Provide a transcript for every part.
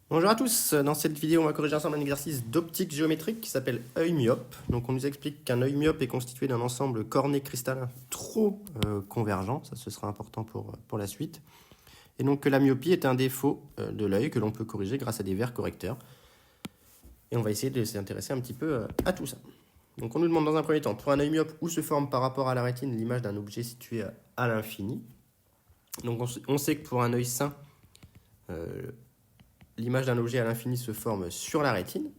Bonjour à tous, dans cette vidéo on va corriger ensemble un exercice d'optique géométrique qui s'appelle œil myope. Donc on nous explique qu'un œil myope est constitué d'un ensemble corné cristallin trop convergent, ça ce sera important pour la suite. Et donc que la myopie est un défaut de l'œil que l'on peut corriger grâce à des verres correcteurs. Et on va essayer de s'intéresser un petit peu à tout ça. Donc on nous demande dans un premier temps, pour un œil myope, où se forme par rapport à la rétine l'image d'un objet situé à l'infini. Donc on sait que pour un œil sain, l'image d'un objet à l'infini se forme sur la rétine.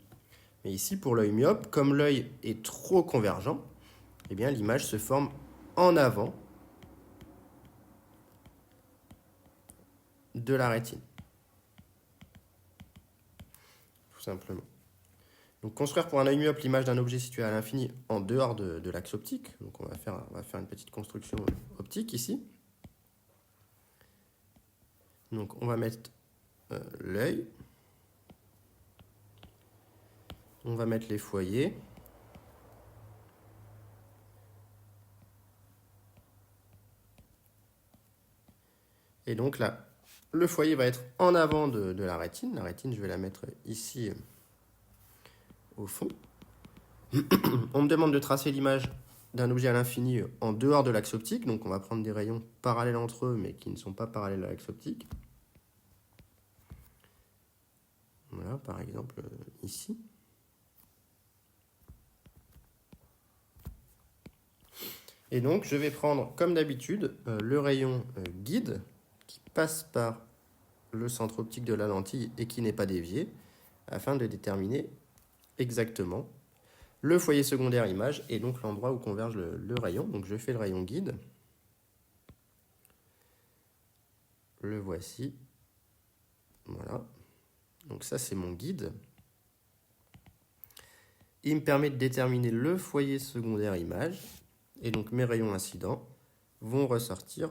Mais ici, pour l'œil myope, comme l'œil est trop convergent, eh bien l'image se forme en avant de la rétine. Tout simplement. Donc construire pour un œil myope l'image d'un objet situé à l'infini en dehors de l'axe optique. Donc on va faire une petite construction optique ici. Donc on va mettre l'œil. On va mettre les foyers. Et donc là, le foyer va être en avant de la rétine. La rétine, je vais la mettre ici au fond. On me demande de tracer l'image d'un objet à l'infini en dehors de l'axe optique. Donc on va prendre des rayons parallèles entre eux, mais qui ne sont pas parallèles à l'axe optique. Voilà, par exemple, ici. Et donc, je vais prendre, comme d'habitude, le rayon guide qui passe par le centre optique de la lentille et qui n'est pas dévié, afin de déterminer exactement le foyer secondaire image et donc l'endroit où converge le rayon. Donc, je fais le rayon guide. Le voici. Voilà. Donc, ça, c'est mon guide. Il me permet de déterminer le foyer secondaire image. Et donc mes rayons incidents vont ressortir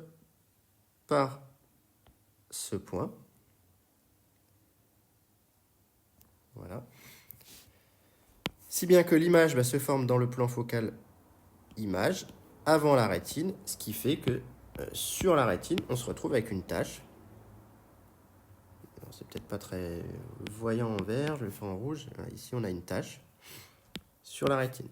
par ce point. Voilà. Si bien que l'image se forme dans le plan focal image avant la rétine, ce qui fait que sur la rétine, on se retrouve avec une tache. C'est peut-être pas très voyant en vert, je le fais en rouge. Ici, on a une tache sur la rétine.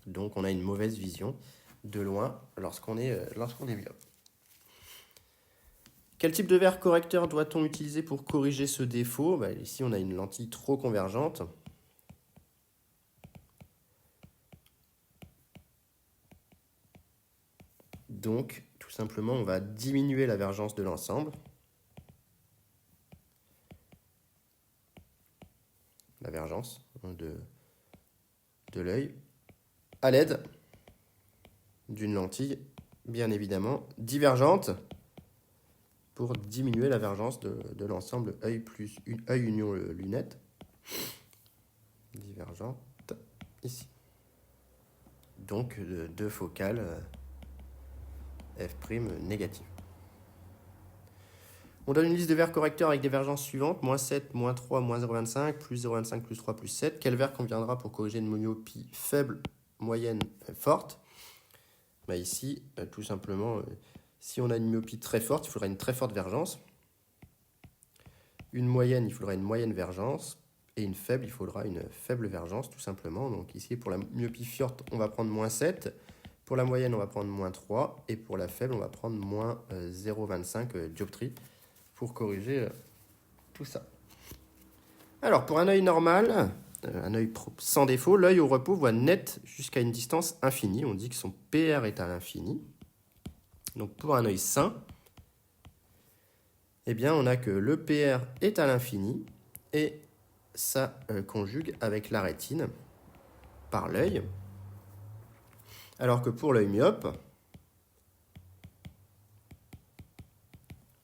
Donc, on a une mauvaise vision de loin lorsqu'on est myope. Quel type de verre correcteur doit-on utiliser pour corriger ce défaut? Ici, on a une lentille trop convergente. Donc, tout simplement, on va diminuer la vergence de l'ensemble. La vergence de l'œil à l'aide d'une lentille, bien évidemment, divergente pour diminuer la vergence de l'ensemble œil plus œil union lunette. Divergente ici. Donc, deux focales F' négative. On donne une liste de verres correcteurs avec des vergences suivantes, -7, -3, -0,25, +0,25, +3, +7. Quel verre conviendra pour corriger une myopie faible, moyenne, forte? Ici, tout simplement, si on a une myopie très forte, il faudra une très forte vergence. Une moyenne, il faudra une moyenne vergence. Et une faible, il faudra une faible vergence, tout simplement. Donc ici, pour la myopie forte, on va prendre -7. Pour la moyenne, on va prendre -3. Et pour la faible, on va prendre -0,25 dioptrie pour corriger tout ça. Alors, pour un œil normal, un œil sans défaut, l'œil au repos voit net jusqu'à une distance infinie. On dit que son PR est à l'infini. Donc, pour un œil sain, eh bien, on a que le PR est à l'infini et ça conjugue avec la rétine par l'œil. Alors que pour l'œil myope,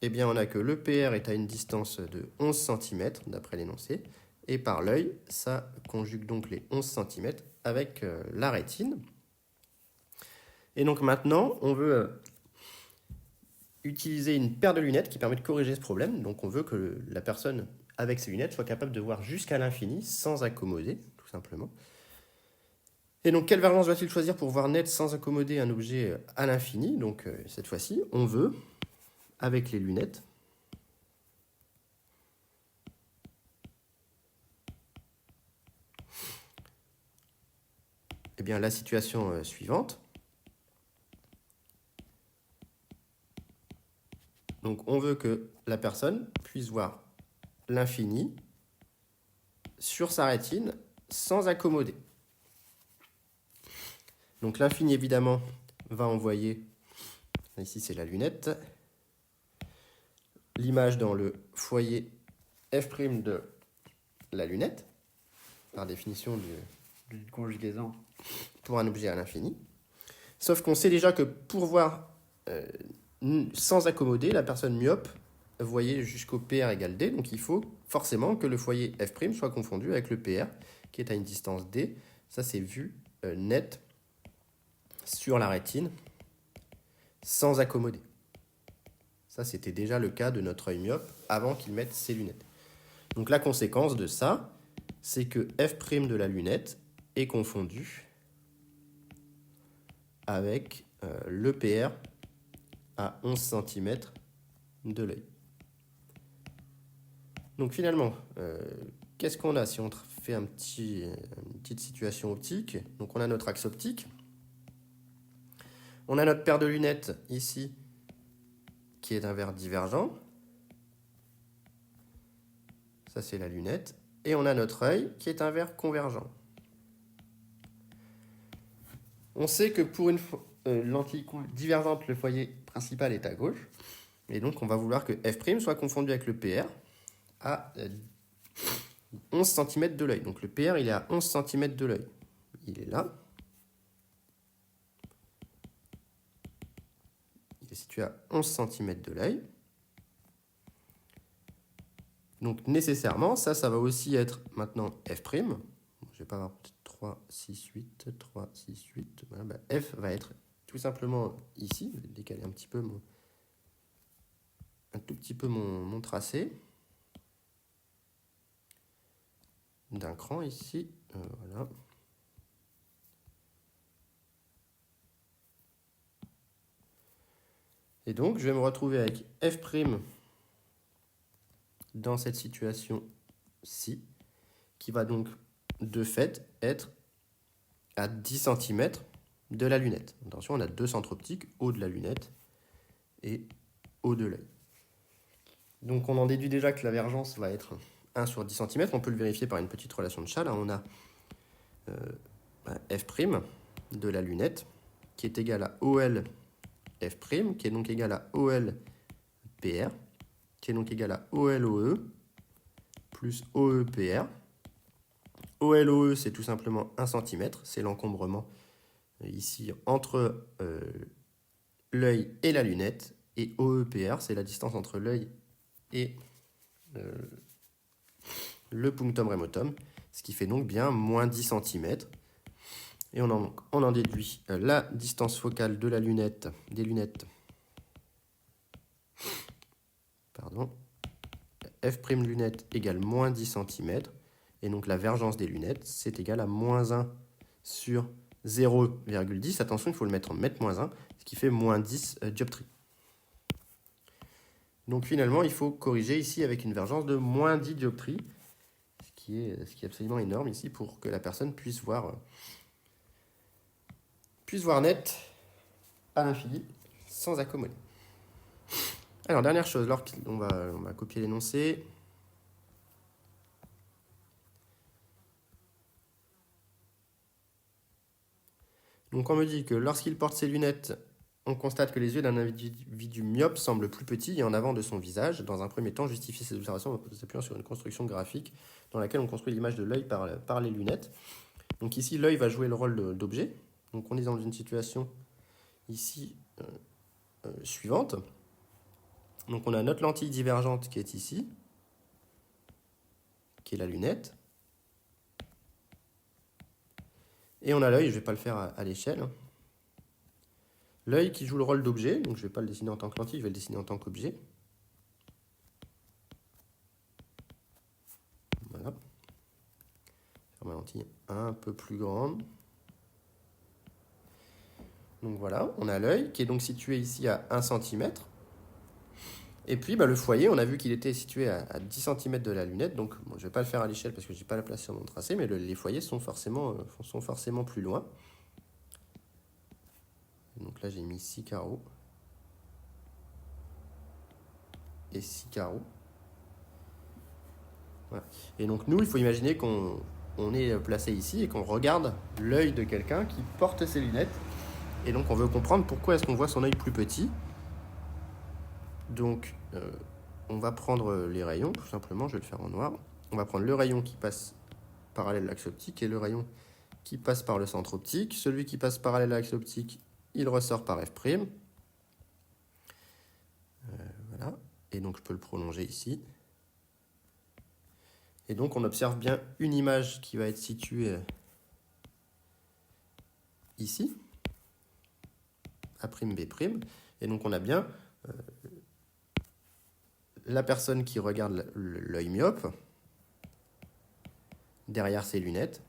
eh bien, on a que le PR est à une distance de 11 cm, d'après l'énoncé, et par l'œil, ça conjugue donc les 11 cm avec la rétine. Et donc maintenant, on veut utiliser une paire de lunettes qui permet de corriger ce problème. Donc on veut que la personne avec ses lunettes soit capable de voir jusqu'à l'infini sans accommoder, tout simplement. Et donc quelle vergence doit-il choisir pour voir net sans accommoder un objet à l'infini? Donc cette fois-ci, on veut avec les lunettes. Eh bien, la situation suivante. Donc, on veut que la personne puisse voir l'infini sur sa rétine sans accommoder. Donc, l'infini, évidemment, va envoyer, ici c'est la lunette, l'image dans le foyer f' de la lunette, par définition d'une conjugaison pour un objet à l'infini. Sauf qu'on sait déjà que pour voir sans accommoder, la personne myope voyait jusqu'au PR égale D, donc il faut forcément que le foyer f' soit confondu avec le PR, qui est à une distance D. Ça, c'est vue nette sur la rétine, sans accommoder. Ça, c'était déjà le cas de notre œil myope avant qu'il mette ses lunettes. Donc la conséquence de ça, c'est que f' de la lunette est confondu avec le PR à 11 cm de l'œil. Donc finalement, qu'est-ce qu'on a si on fait une petite situation optique? Donc on a notre axe optique. On a notre paire de lunettes ici qui est d'un verre divergent. Ça, c'est la lunette. Et on a notre œil qui est un verre convergent. On sait que pour une lentille divergente, le foyer principal est à gauche. Et donc, on va vouloir que f' soit confondu avec le PR à 11 cm de l'œil. Donc, le PR, il est à 11 cm de l'œil. Il est là. Il est situé à 11 cm de l'œil. Donc, nécessairement, ça va aussi être maintenant f'. Bon, je vais pas avoir 3, 6, 8, 3, 6, 8. Voilà, bah, f va être tout simplement ici. Je vais décaler un petit peu tout petit peu mon tracé d'un cran ici. Voilà. Et donc, je vais me retrouver avec f' dans cette situation-ci, qui va donc de fait être à 10 cm de la lunette. Attention, on a deux centres optiques, haut de la lunette et haut de l'œil. Donc on en déduit déjà que la divergence va être 1 sur 10 cm. On peut le vérifier par une petite relation de Chasles. On a f' de la lunette qui est égal à OL f', qui est donc égal à OL PR, qui est donc égal à OL OE plus OE PR. OL OE, c'est tout simplement 1 cm, c'est l'encombrement ici entre l'œil et la lunette. Et OE PR, c'est la distance entre l'œil et le punctum remotum, ce qui fait donc bien moins 10 cm. Et on en déduit la distance focale de la lunette, des lunettes, f' lunette égale moins 10 cm. Et donc la vergence des lunettes, c'est égal à moins 1 sur 0,10. Attention, il faut le mettre en mètre moins 1, ce qui fait moins 10 dioptries. Donc finalement, il faut corriger ici avec une vergence de moins 10 dioptries, ce qui est absolument énorme ici pour que la personne puisse voir net à l'infini sans accommoder. Alors, dernière chose, on va copier l'énoncé. Donc on me dit que lorsqu'il porte ses lunettes, on constate que les yeux d'un individu myope semblent plus petits et en avant de son visage. Dans un premier temps, justifier ces observations en s'appuyant sur une construction graphique dans laquelle on construit l'image de l'œil par les lunettes. Donc ici, l'œil va jouer le rôle d'objet. Donc on est dans une situation ici suivante. Donc on a notre lentille divergente qui est ici, qui est la lunette. Et on a l'œil, je ne vais pas le faire à l'échelle. L'œil qui joue le rôle d'objet, donc je ne vais pas le dessiner en tant que lentille, je vais le dessiner en tant qu'objet. Voilà. Faire ma lentille un peu plus grande. Donc voilà, on a l'œil qui est donc situé ici à 1 cm. Et puis le foyer, on a vu qu'il était situé à 10 cm de la lunette, donc bon, je ne vais pas le faire à l'échelle parce que je n'ai pas la place sur mon tracé, mais les foyers sont forcément plus loin. Donc là j'ai mis 6 carreaux et 6 carreaux. Voilà. Et donc nous, il faut imaginer qu'on est placé ici et qu'on regarde l'œil de quelqu'un qui porte ses lunettes. Et donc on veut comprendre pourquoi est-ce qu'on voit son œil plus petit. Donc on va prendre les rayons, tout simplement, je vais le faire en noir. On va prendre le rayon qui passe parallèle à l'axe optique et le rayon qui passe par le centre optique. Celui qui passe parallèle à l'axe optique, il ressort par F'. Voilà. Et donc je peux le prolonger ici. Et donc on observe bien une image qui va être située ici, A'B'. Et donc on a bien la personne qui regarde l'œil myope derrière ses lunettes.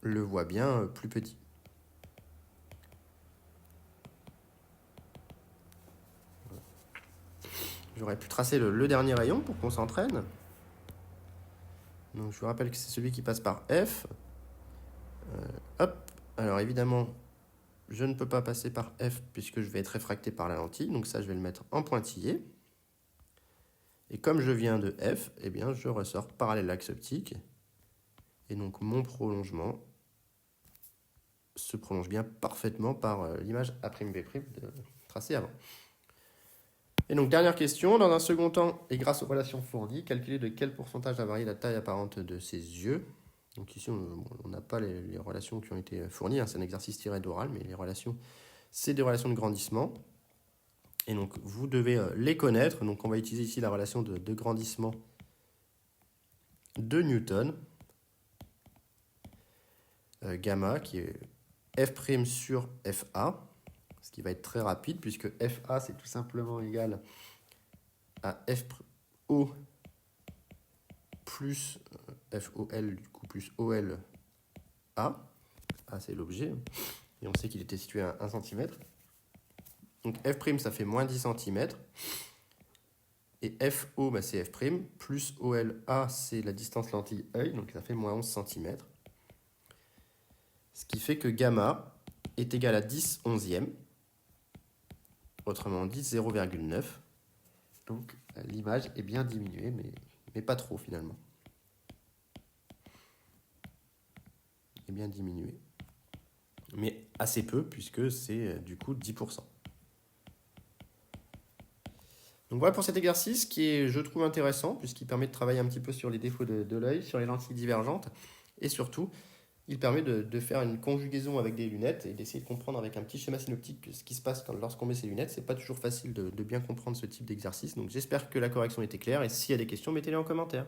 Le voit bien plus petit. J'aurais pu tracer le dernier rayon pour qu'on s'entraîne. Donc je vous rappelle que c'est celui qui passe par F. Hop. Alors évidemment, je ne peux pas passer par F puisque je vais être réfracté par la lentille. Donc ça, je vais le mettre en pointillé. Et comme je viens de F, eh bien, je ressors parallèle à l'axe optique. Et donc mon prolongement se prolonge bien parfaitement par l'image A'B' tracée avant. Et donc, dernière question, dans un second temps, et grâce aux relations fournies, calculer de quel pourcentage a varié la taille apparente de ses yeux. Donc ici, on n'a pas les relations qui ont été fournies, hein, c'est un exercice tiré d'oral, mais les relations, c'est des relations de grandissement. Et donc, vous devez les connaître. Donc, on va utiliser ici la relation de grandissement de Newton, gamma, qui est F' sur FA. Ce qui va être très rapide puisque FA c'est tout simplement égal à FO plus FOL du coup plus OL A. A c'est l'objet et on sait qu'il était situé à 1 cm. Donc F' ça fait moins 10 cm et FO c'est F' plus OL A c'est la distance lentille œil donc ça fait moins 11 cm. Ce qui fait que gamma est égal à 10 onzièmes. Autrement dit 0,9. Donc l'image est bien diminuée, mais pas trop finalement. Est bien diminuée. Mais assez peu, puisque c'est du coup 10%. Donc voilà pour cet exercice qui est, je trouve, intéressant, puisqu'il permet de travailler un petit peu sur les défauts de l'œil, sur les lentilles divergentes, et surtout, il permet de faire une conjugaison avec des lunettes et d'essayer de comprendre avec un petit schéma synoptique ce qui se passe lorsqu'on met ses lunettes. C'est pas toujours facile de bien comprendre ce type d'exercice. Donc j'espère que la correction était claire et s'il y a des questions, mettez-les en commentaire.